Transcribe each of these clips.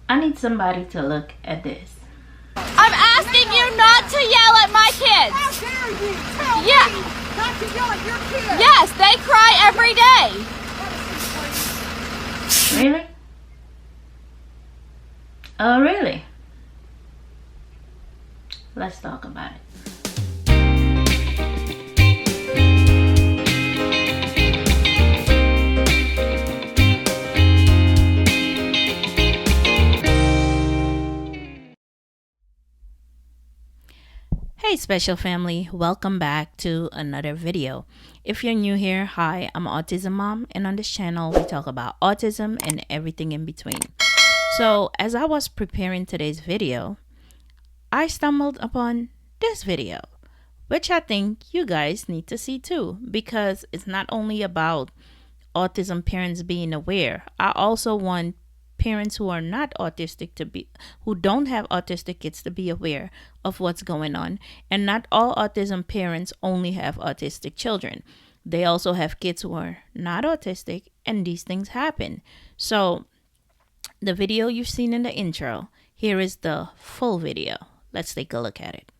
I need somebody to look at this. I'm asking you not to yell at my kids. How dare you tell me not to yell at your kids? Yes, they cry every day. Really? Oh, really? Let's talk about it. Hey special family, welcome back to another video. If you're new here, hi, I'm Autism Mom, and on this channel we talk about autism and everything in between. So as I was preparing today's video, I stumbled upon this video, which I think you guys need to see too, because it's not only about autism parents being aware. I also want parents who are not autistic who don't have autistic kids to be aware of what's going on. And not all autism parents only have autistic children. They also have kids who are not autistic, and these things happen. So the video you've seen in the intro, here is the full video. Let's take a look at it.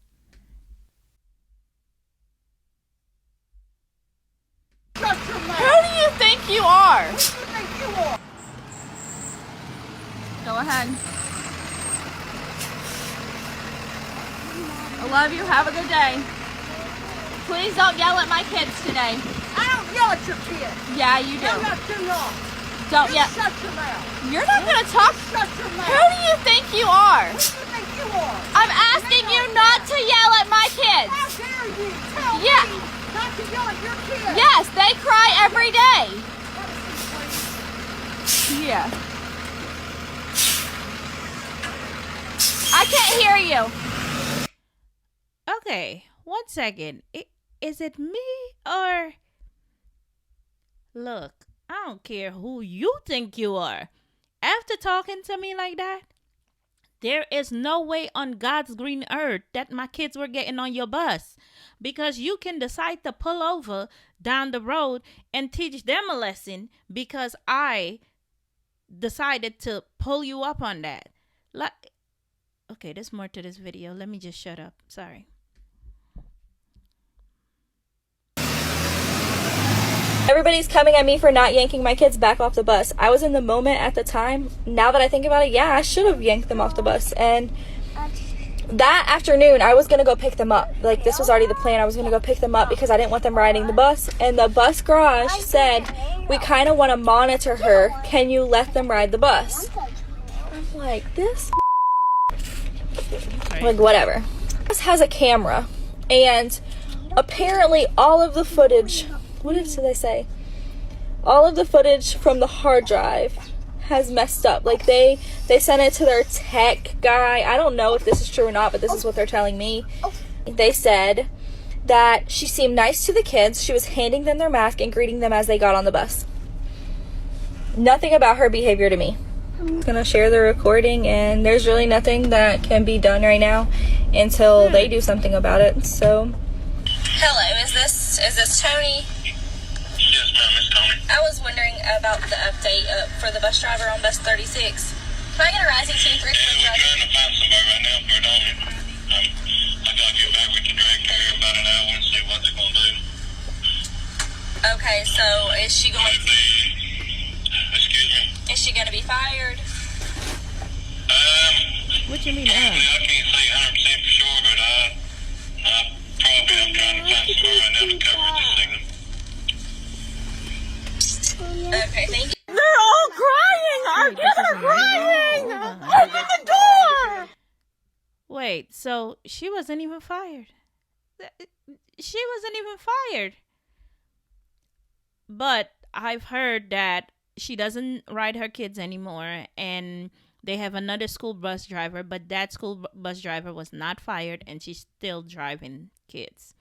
Who do you think you are? Go ahead. I love you. Have a good day. Please don't yell at my kids today. I don't yell at your kids. Yeah, you do. I'm not too long. Don't You yell. shut your mouth. You're not going to talk. Shut your mouth. Who do you think you are? Who do you think you are? I'm asking you not to yell at my How kids. dare you tell Yeah. me not to yell at your kids? Yes, they cry every day. Yeah. I can't hear you. Okay, 1 second. Is it me or... Look, I don't care who you think you are. After talking to me like that, there is no way on God's green earth that my kids were getting on your bus, because you can decide to pull over down the road and teach them a lesson because I decided to pull you up on that. Like, okay, there's more to this video. Let me just shut up. Sorry. Everybody's coming at me for not yanking my kids back off the bus. I was in the moment at the time. Now that I think about it, yeah, I should have yanked them off the bus. And that afternoon, I was going to go pick them up. Like, this was already the plan. I was going to go pick them up because I didn't want them riding the bus. And the bus garage said, we kind of want to monitor her. Can you let them ride the bus? I'm like, this... Like, whatever. This has a camera. And apparently all of the footage... What did they say? All of the footage from the hard drive has messed up. Like, they sent it to their tech guy. I don't know if this is true or not, but this is what they're telling me. They said that she seemed nice to the kids. She was handing them their mask and greeting them as they got on the bus. Nothing about her behavior to me. I'm gonna share the recording, and there's really nothing that can be done right now until they do something about it. So, hello, is this Tony? Yes, ma'am, Miss Tony. I was wondering about the update for the bus driver on bus 36. Can I get a rising 2-3 for Yeah, we're trying to find somebody right now for it on it. I gotta get back with the director here about an hour and see what they're gonna do. Okay, so is she going to... Excuse me? Is she going to be fired? What you mean? Probably, I can't say 100% for sure, but I probably am trying to find somebody right now to cover this signal. Okay, thank you. They're all crying. Our kids are crying. Open the door. Wait, so she wasn't even fired? She wasn't even fired. But I've heard that she doesn't ride her kids anymore, and they have another school bus driver, but that school bus driver was not fired, and she's still driving kids.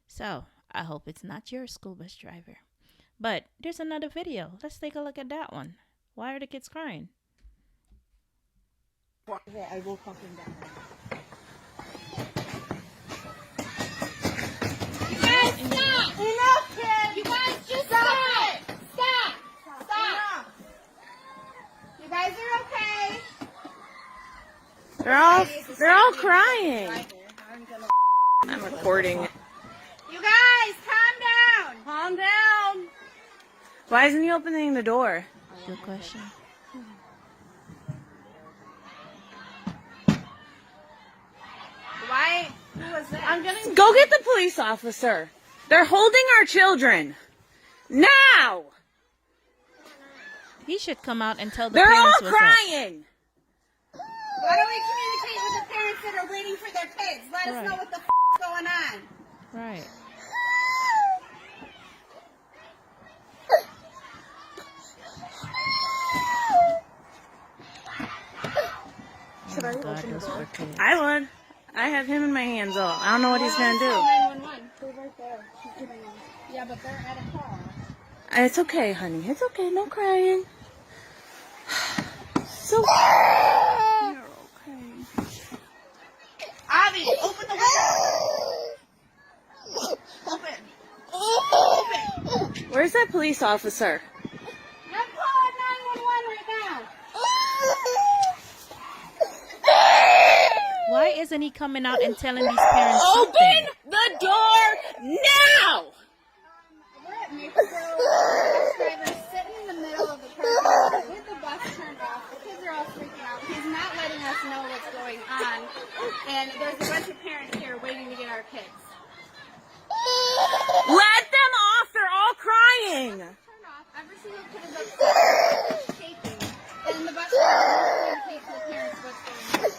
So I hope it's not your school bus driver. But there's another video. Let's take a look at that one. Why are the kids crying? Okay, I will talk him down. You guys stop! Enough, kids! You guys just stop! Stop! Stop! Stop! Stop! You guys are okay. They're all crying. I'm recording. You guys, calm down. Calm down. Why isn't he opening the door? Good question. Why? Who was that? I'm gonna go get the police officer. They're holding our children. Now! He should come out and tell the They're all parents what's up. crying. Why don't we communicate with the parents that are waiting for their kids? Let us know what the is going on. Right. Should I open the door? I would. I have him in my hands all. I don't know what he's gonna do. 911. They're right there. She's giving them. Yeah, but they're at a call. It's okay, honey. It's okay. No crying. So. You're okay. Avi, open the window. Open. Where's that police officer? I'm calling 911 right now. Why isn't he coming out and telling these parents Open something? the door now! We're at Maple Grove. The bus driver's sitting in the middle of the parking lot with the bus turned off. The kids are all freaking out. He's not letting us know what's going on. And there's a bunch of parents here waiting to get our kids. Let them off! They're all crying! Turn off. Every single kid is upstairs shaking. And the bus driver won't communicate to the parents what's going on.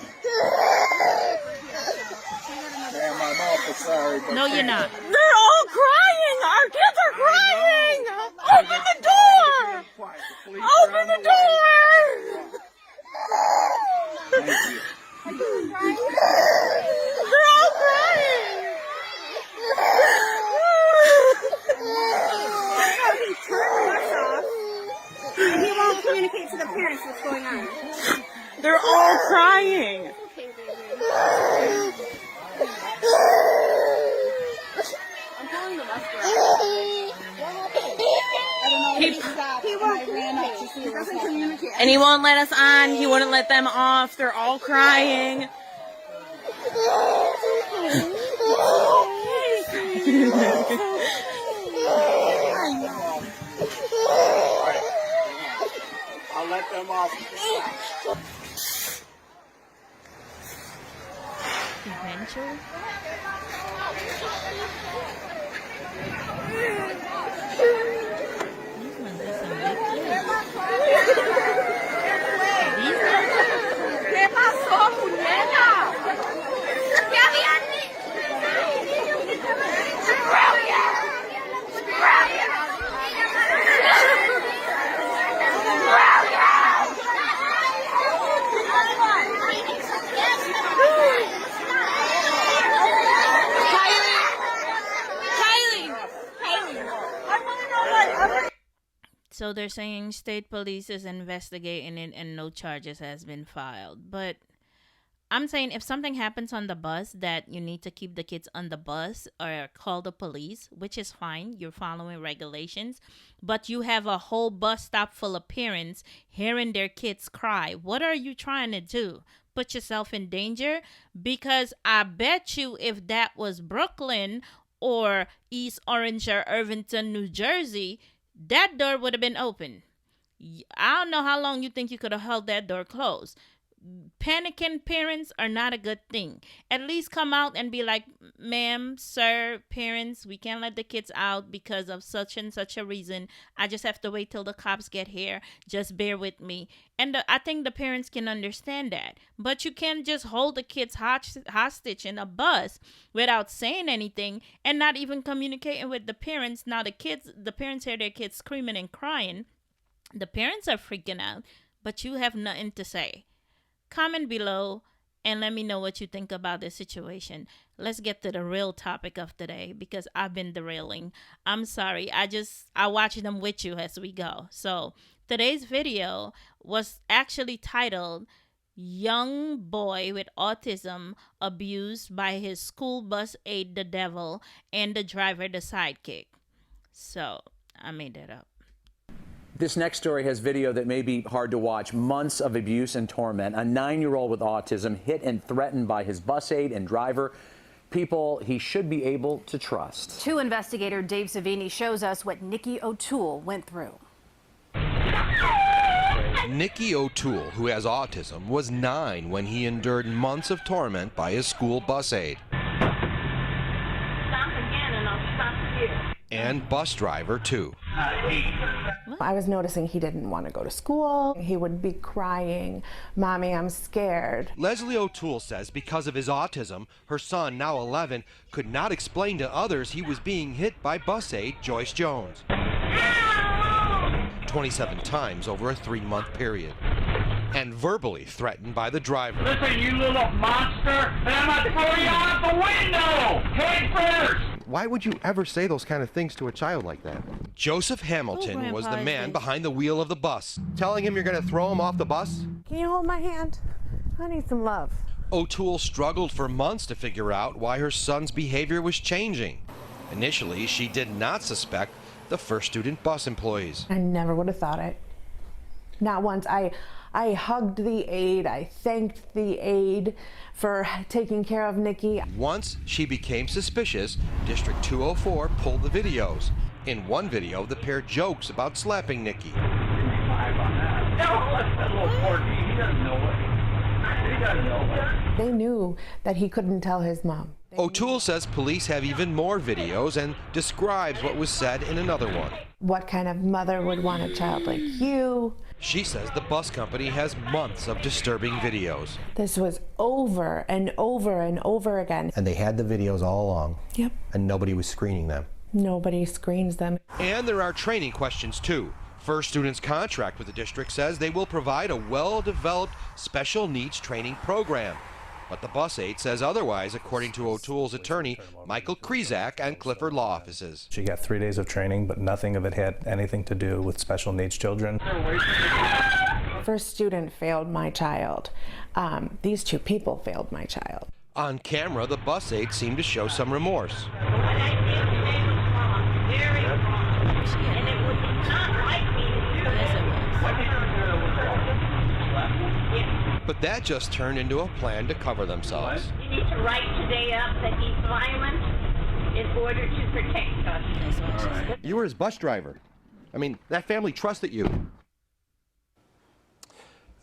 Damn, I'm awful sorry. But No, you're not. They're all crying! Our kids are crying! Open the door! Open the door! Thank you. They're all crying! He turned the bus off. And he won't communicate to the parents what's going on. They're all crying! Okay, baby. I'm calling the bus driver. I don't know. He stopped. He won't communicate. He doesn't communicate. And he won't let us on. He wouldn't let them off. They're all crying. I'll let them off. Eventually. These ones are some big kids. These ones? ¿Qué pasó, puñeta? ¿Qué había? So they're saying state police is investigating it and no charges has been filed. But I'm saying if something happens on the bus that you need to keep the kids on the bus or call the police, which is fine, you're following regulations, but you have a whole bus stop full of parents hearing their kids cry. What are you trying to do? Put yourself in danger? Because I bet you if that was Brooklyn or East Orange or Irvington, New Jersey, that door would have been open. I don't know how long you think you could have held that door closed. Panicking parents are not a good thing. At least come out and be like, ma'am, sir, parents, we can't let the kids out because of such and such a reason. I just have to wait till the cops get here. Just bear with me. And I think the parents can understand that. But you can't just hold the kids hostage in a bus without saying anything and not even communicating with the parents. Now the parents hear their kids screaming and crying. The parents are freaking out, but you have nothing to say. Comment below and let me know what you think about this situation. Let's get to the real topic of today because I've been derailing. I'm sorry. I watch them with you as we go. So today's video was actually titled Young Boy with Autism Abused by His School Bus Aide the Devil and the Driver the Sidekick. So I made that up. This next story has video that may be hard to watch. Months of abuse and torment. A 9-year-old with autism hit and threatened by his bus aide and driver, people he should be able to trust. 2 investigator Dave Savini shows us what Nicky O'Toole went through. Nicky O'Toole, who has autism, was 9 when he endured months of torment by his school bus aide. And bus driver, too. I was noticing he didn't want to go to school. He would be crying, "Mommy, I'm scared." Leslie O'Toole says because of his autism, her son, now 11, could not explain to others he was being hit by bus aide Joyce Jones 27 times over a 3-month period. And verbally threatened by the driver. Listen, you little monster, and I'm going to throw you out the window! Head first! Why would you ever say those kind of things to a child like that? Joseph Hamilton Oh, was the Grandpa, man is this? behind the wheel of the bus. Telling him you're going to throw him off the bus? Can you hold my hand? I need some love. O'Toole struggled for months to figure out why her son's behavior was changing. Initially, she did not suspect the first student bus employees. I never would have thought it. Not once. I hugged the aide. I thanked the aide for taking care of Nicky. Once she became suspicious, District 204 pulled the videos. In one video, the pair jokes about slapping Nicky. No, that's that little Porky. He doesn't know it. He doesn't know it. They knew that he couldn't tell his mom. O'Toole says police have even more videos and describes what was said in another one. What kind of mother would want a child like you? She says the bus company has months of disturbing videos. This was over and over and over again. And they had the videos all along. Yep. And nobody was screening them. Nobody screens them. And there are training questions too. First Student's contract with the district says they will provide a well-developed special needs training program. But the bus aide says otherwise, according to O'Toole's attorney, Michael Krizak and Clifford Law Offices. She got 3 days of training, but nothing of it had anything to do with special needs children. First student failed my child. These 2 people failed my child. On camera, the bus aide seemed to show some remorse. What I did today was wrong, very wrong, and it was not like me to do Yes, it. it was. What did you do that was wrong? But that just turned into a plan to cover themselves. You need to write today up that he's violent in order to protect us. That's what she said. You were his bus driver. I mean, that family trusted you.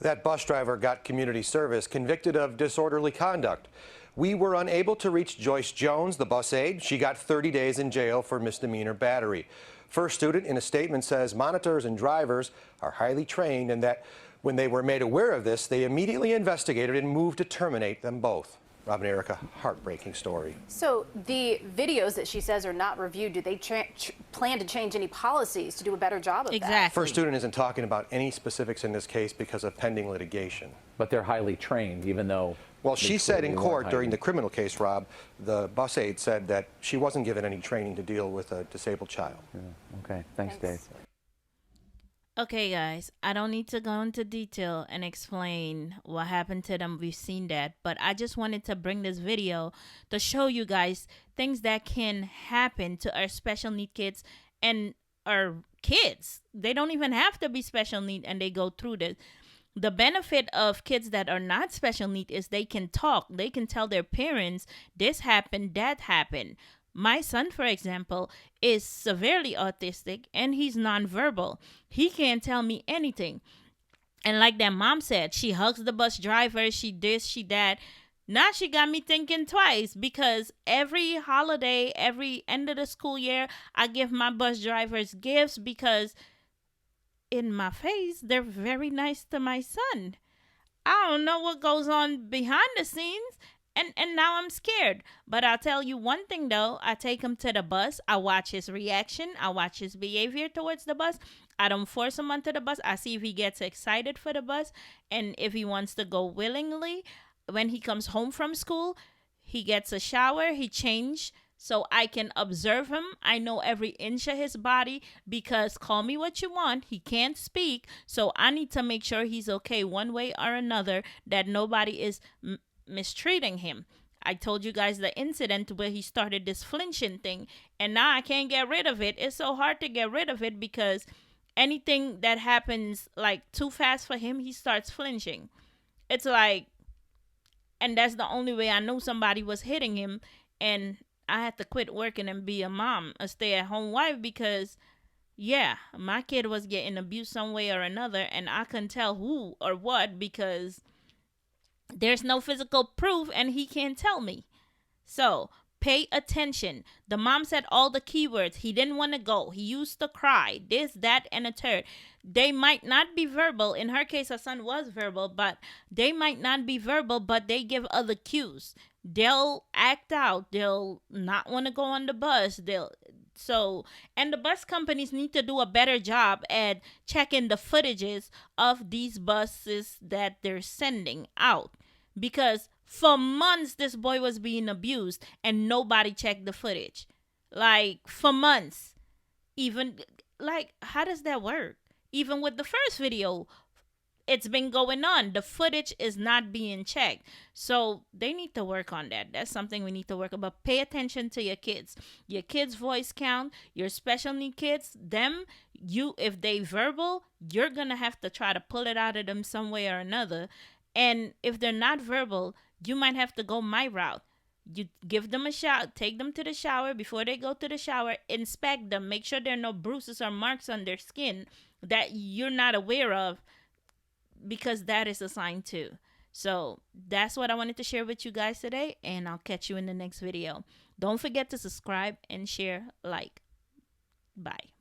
That bus driver got community service, convicted of disorderly conduct. We were unable to reach Joyce Jones, the bus aide. She got 30 days in jail for misdemeanor battery. First Student in a statement says monitors and drivers are highly trained and that when they were made aware of this, they immediately investigated and moved to terminate them both. Rob and Erica, heartbreaking story. So the videos that she says are not reviewed, do they plan to change any policies to do a better job of that? Exactly. First Student isn't talking about any specifics in this case because of pending litigation. But they're highly trained, even though... Well, she said in they court weren't during highly- the criminal case, Rob, the bus aide said that she wasn't given any training to deal with a disabled child. Yeah, okay, thanks, Dave. Okay, guys, I don't need to go into detail and explain what happened to them. We've seen that, but I just wanted to bring this video to show you guys things that can happen to our special need kids and our kids. They don't even have to be special need and they go through this. The benefit of kids that are not special need is they can talk. They can tell their parents this happened, that happened. My son, for example, is severely autistic and he's nonverbal. He can't tell me anything. And like that mom said, she hugs the bus driver, she this, she that. Now she got me thinking twice because every holiday, every end of the school year, I give my bus drivers gifts because in my face, they're very nice to my son. I don't know what goes on behind the scenes. And now I'm scared. But I'll tell you one thing, though. I take him to the bus. I watch his reaction. I watch his behavior towards the bus. I don't force him onto the bus. I see if he gets excited for the bus. And if he wants to go willingly. When he comes home from school, he gets a shower. He changes so I can observe him. I know every inch of his body because call me what you want. He can't speak. So I need to make sure he's okay one way or another, that nobody is mistreating him. I told you guys the incident where he started this flinching thing and now I can't get rid of it. It's so hard to get rid of it because anything that happens like too fast for him, he starts flinching. It's like, and that's the only way I knew somebody was hitting him. And I had to quit working and be a mom, a stay-at-home wife, because yeah, my kid was getting abused some way or another, and I couldn't tell who or what because there's no physical proof and he can't tell me. So pay attention. The mom said all the keywords. He didn't want to go. He used to cry. This, that, and a third. They might not be verbal. In her case, her son was verbal, but they might not be verbal, but they give other cues. They'll act out. They'll not want to go on the bus. And the bus companies need to do a better job at checking the footages of these buses that they're sending out. Because for months, this boy was being abused and nobody checked the footage. Like, for months. Even, like, how does that work? Even with the first video, it's been going on. The footage is not being checked. So they need to work on that. That's something we need to work on. But pay attention to your kids. Your kids' voice count. Your special need kids, if they verbal, you're going to have to try to pull it out of them some way or another. And if they're not verbal, you might have to go my route. You give them a shower, take them to the shower. Before they go to the shower, inspect them. Make sure there are no bruises or marks on their skin that you're not aware of, because that is a sign too. So that's what I wanted to share with you guys today, and I'll catch you in the next video. Don't forget to subscribe and share, like. Bye.